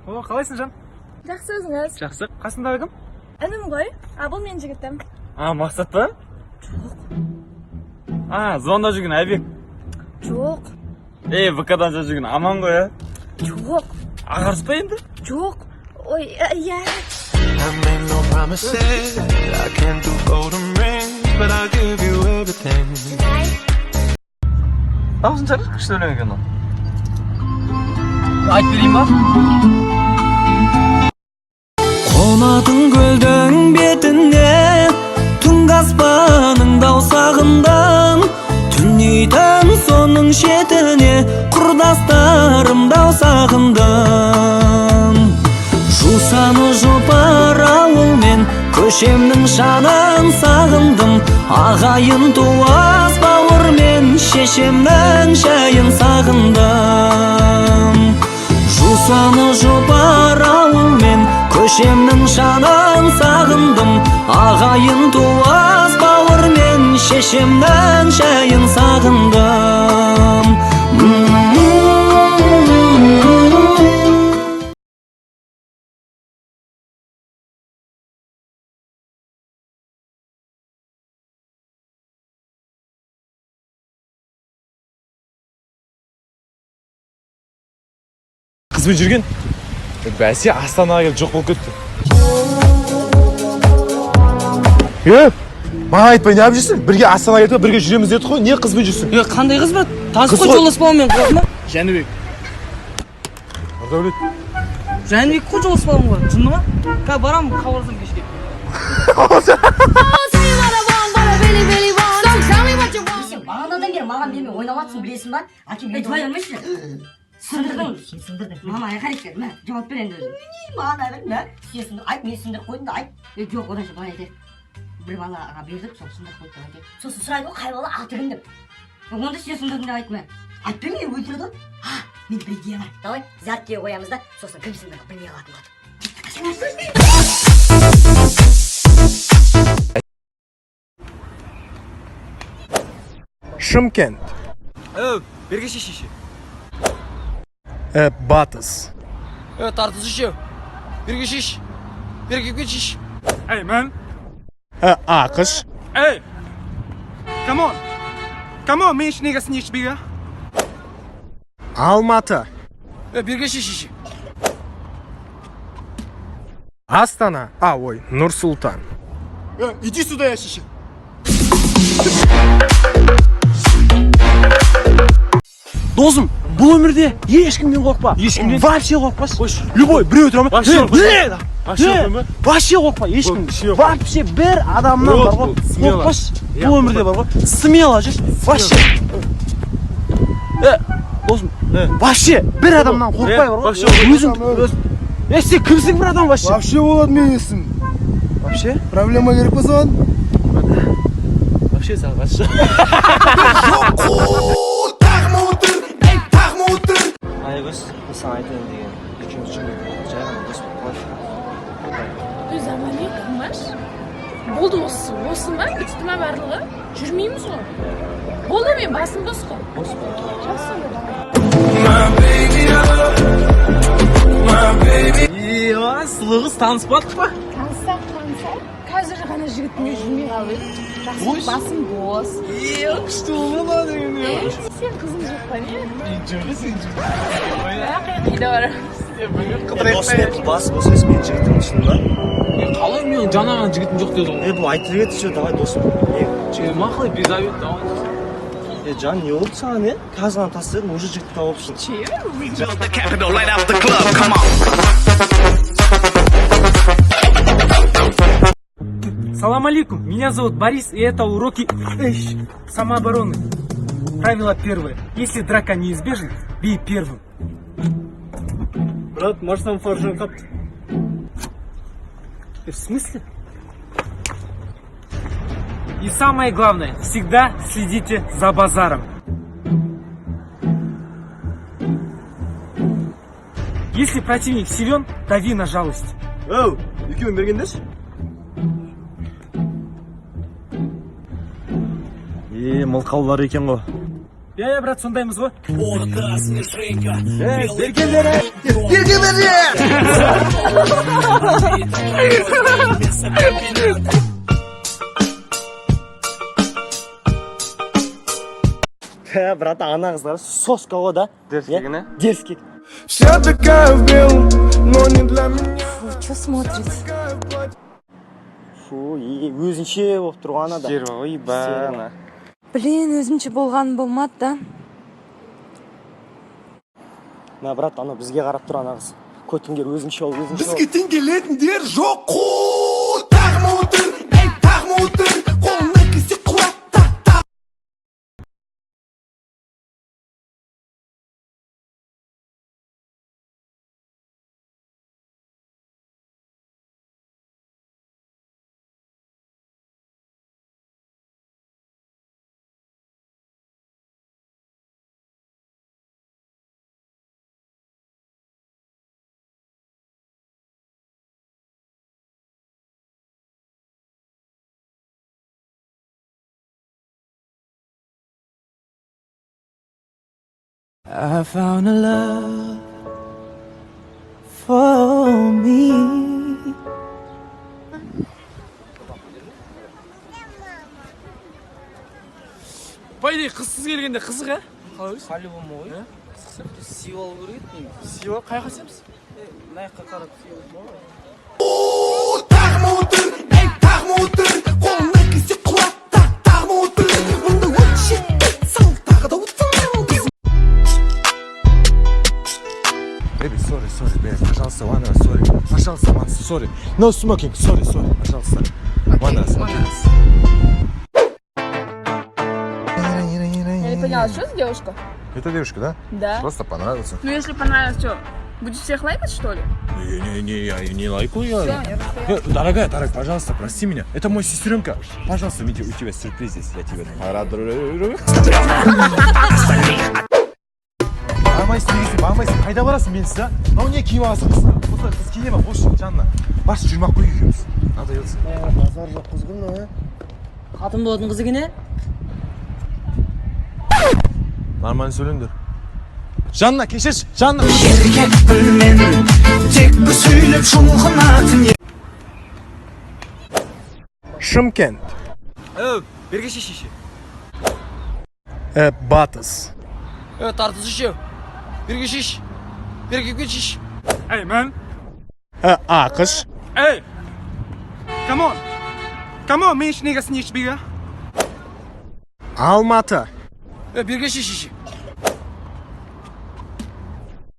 О, қалайсың жан? Жақсы өзіңіз. Жақсы. Қасыңдағы кім? Інім ғой. Бұл мен жігітім. Мақсат па? Жоқ. Звонда жүрген Айбек. Жоқ. ВК-дан жүрген Аман ғой, Жоқ. Ағарыс па енді? Жоқ. Ой, иә. I made no promises. I can't do golden rings, but I'll give you everything. Даусын шығар, күшті өлең екен ол. Айтып берейін ба? Қонатын көлдің бетіне, түнгі аспанның даусағындан, түнейтін соның шетіне, құрдастарым даусағындан. Жусаны жұпар ауыл мен көшемнің шанын сағындым, ағайын туас бауыр мен шешемнің шайын сағындым. Жусаны жұпар ауыл мен көшемнің шанын сағындым, ағайын туас бауыр мен шешемнің шайын сағындым. Қызбен жүрген? Бәсе Астанаға келіп жоқ болып кетті. Маған айтпай, не алып жүрсің? Бірге Астанаға кетіп, бірге жүреміз деді ғой, не қызбен жүрсің? Қандай қыз брат? Таныс қой, жолдаспауым мен қорқма. Жәнібек. Ардәулет. Жәнібек қой, жолдаспауым ғой. Жынды ма? Барам, хабарласам кешке. Бағанадан бері маған бермей ойнаватсың, білесің ба? Әкем мен жуай алмайсың. Сындырдың. Сен сындырдың. Мама айқар екен. Мә, жауап бер енді өзің. Маған айқар, мә. Сен сындыр, айт, мен сындырып қойдым да айт. Жоқ, одан былай айтайық. Бір балаға бердік, сол сындырып қойды деп айтайық. Сосын сұрайды ғой, қай бала аты кім деп. Онда сен сындырдың деп айтма. Айтпай мен өлтіреді ғой. Мен бір идея бар. Давай, зәрттей қоямыз да, сосын кім сындырып білмей қалатын болады. Шымкент. Берге шешеше. Батыс. Тартысы ше. Берге шеш. Берге шеш. Эй, man. Ақш. Эй. Come on, мен ішінегесін ешбеге. Алматы. Берге шешеше. Астана. Ой, Нұр-Сұлтан. Иди сюда, я шеше. Досым, бұл өмірде ешкімден қорқпа. Ешкімден? Вообще қорқпас. Любой, біреу тұра ма? Вообще қорқпа. Вообще қорқпа, ешкім. Вообще бір адамнан бар ғой. Қорқпас. Бұл өмірде бар ғой. Смело жүр. Вообще. Досым, вообще бір адамнан қорқпай бар ғой. Өзің. Сен кімсің бір адам вообще? Вообще болады мен есім. Вообще? Проблема керек па соған? Вообще саған қатшы. Айгөз, саған айтайын деген екеуміз жүрмек болды. Жай ғана дос болып қалайық. Замалейкум, маш. Болды осы ма? Бітті ма барлығы? Жүрмейміз ғой. Болды мен басым бос қой. Бос қой. Жақсы. Сұлу қыз таныспадық па? Танысақ. Қазір ғана жігітіме жүрмей қалып едім. Жақсы, басым бос. Күшті болды деген. Сен қызың жоқ па не? Жүрді сен жүрді. Қайда барамыз? Дос бос емес мен жігітім шынында. Қалай мен жаңаған жігітім жоқ деді ғой. Бұл айтып еді ше, давай досым. Мақылай безавет, давай. Жан, не болды саған, не? Қазір ғана тастадым, уже жігіт тауып шын. Салам алейкум, меня зовут Борис, и это уроки самообороны. Правило первое. Если драка неизбежна, бей первым. Брат, может там фаржен капты? В смысле? И самое главное, всегда следите за базаром. Если противник силен, дави на жалость. Екеуін бергендерші? Мылқаулар екен ғой. иә брат, сондаймыз ғой. Брат, ана қыздар соска ғой да. Дерзкегіне? Дерзкек. Вся такая в белом, но не для меня. Что смотрит? Фу, өзінше болып тұрғаны да. Серва ғой, бана. Блин, өзімше болған болмады да. Мә, брат, ана бізге қарап тұр ана қыз. Көтінгер өзінше ол, өзінше ол. Бізге тең келетіндер жоқ қой. Тағма отыр, ей тағма отыр. Қолына кесе құлатта. I found a love for me. По идее, қызсыз келгенде қызық, ә? Қали болма ғой. Сиып алу керек еді деймін. Сива, қай қасеміз? Мына жаққа қарап сиып алу ғой. Тағма отыр, ей тағма отыр. Қолына кесе құлатта. Тағма отыр. Мұнда өтші сал тағы да отыр. Baby, sorry, baby, пожалуйста, one раз, sorry, пожалуйста, one, sorry, no smoking, sorry, пожалуйста, one раз. Я не поняла, что за девушка? Это девушка, да? Да. Просто понравился. Ну, если понравилось, что, будешь всех лайкать, что ли? Не, я не лайкаю, я... Дорогая, пожалуйста, прости меня, это мой сестренка. Пожалуйста, Митя, у тебя сюрприз здесь, я тебя порадую. Бағамайсың, қайда барасың менсіз, а? Мынау не киіп аласың қыз? Осылай қыз киіне ма, бос жанына. Баршы жүрмақ қой екеуміз. Надоелся. Базар жоқ қыз ғой мынау, Қатын болатын қыз екен, Нормально сөйлеңдер. Жанна, кешірші, Жанна. Шымкент. Берге шешеші. Батыс. Тартысы ше. Берге шеш. Берге шеш. Эй, man. Ақш. Эй! Come on, мен еш негасың еш бега. Алматы. Берге шешеші.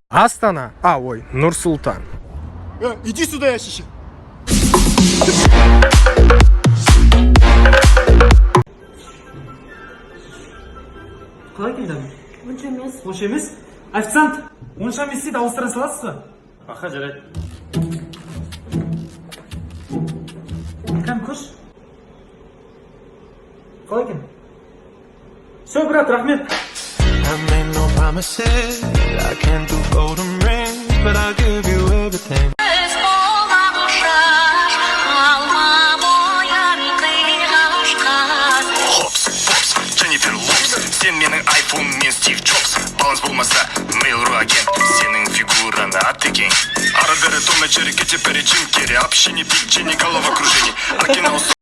Астана. Ой, Нұр-Сұлтан. Иди сюда, я шеше. Қалай келдің? Онша емес. Онша емес? Официант, онша емес дейді, ауыстыра саласыз ба? Аха, жарайды. Кәм көш? Қалай екен? Все, брат, рахмет. I made no promises, I can't do golden rings, but I'll give you everything. Дженнифер Лопес, сен менің айфон мен Стив Джобс. Баланс болмаса, Mail.ru агент, сенің фигураны аттекең. Ары бері Том и Джерри, Кэти Перри, Джим Керри, общение, пить, головокружение.